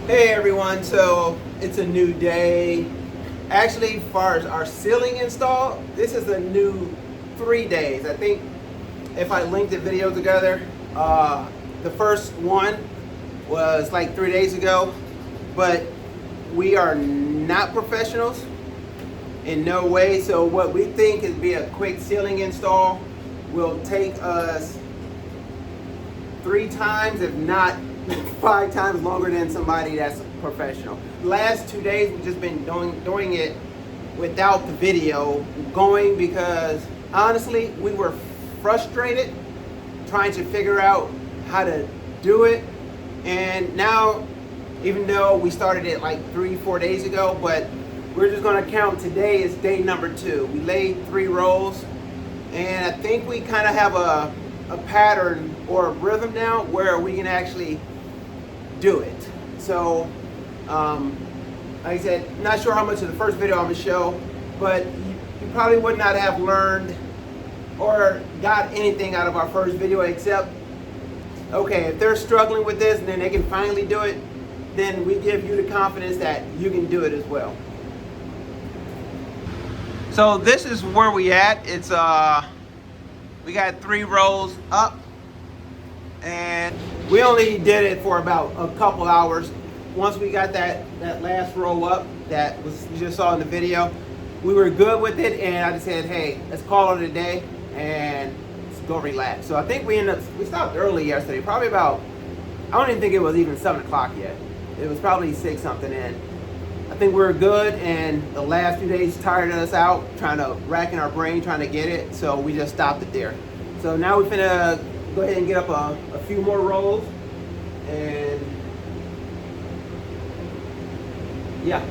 Hey everyone, so it's a new day. Actually, as far as our ceiling install, this is a new 3 days. I think if I linked the video together, the first one was like 3 days ago, but we are not professionals in no way. So what we think is be a quick ceiling install will take us 3 times, if not 5 times longer than somebody that's professional. The last 2 days we've just been doing it without the video going because honestly we were frustrated trying to figure out how to do it. And now, even though we started it like 3-4 days ago, but we're just going to count today as day number 2. We laid 3 rolls, and I think we kind of have a pattern or a rhythm now where we can actually do it. So like I said, not sure how much of the first video I'm going to show, but you probably would not have learned or got anything out of our first video except, okay, if they're struggling with this and then they can finally do it, then we give you the confidence that you can do it as well. So this is where we at. It's we got 3 rows up, and we only did it for about a couple hours. Once we got that last row up that was you just saw in the video, we were good with it, and I just said, hey, let's call it a day and let's go relax. So I think we stopped early yesterday, probably about, I don't even think it was even 7 o'clock yet. It was probably 6 something, and I think we're good, and the last few days tired us out racking our brain trying to get it, so we just stopped it there. So now we're finna go ahead and get up a few more rolls, and yeah.